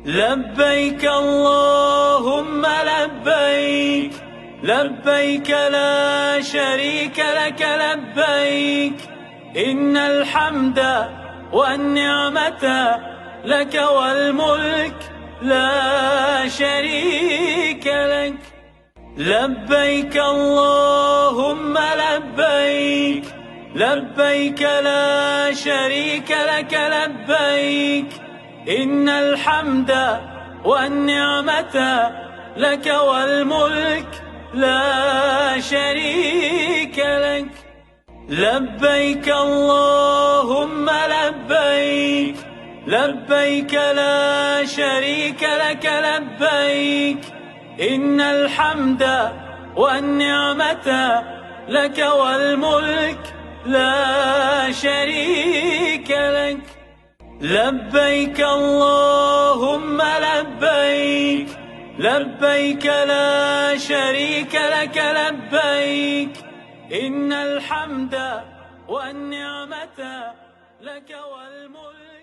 لبيك اللهم لبيك، لبيك لا شريك لك لبيك، إن الحمد والنعمة لك والملك لا شريك لك. لبيك اللهم لبيك، لبيك لا شريك لك لبيك، إن الحمد والنعمة لك والملك لا شريك لك. لبيك اللهم لبيك، لبيك لا شريك لك لبيك، إن الحمد والنعمة لك والملك لا شريك لك. لبيك اللهم لبيك، لبيك لا شريك لك لبيك، إن الحمد والنعمة لك والملك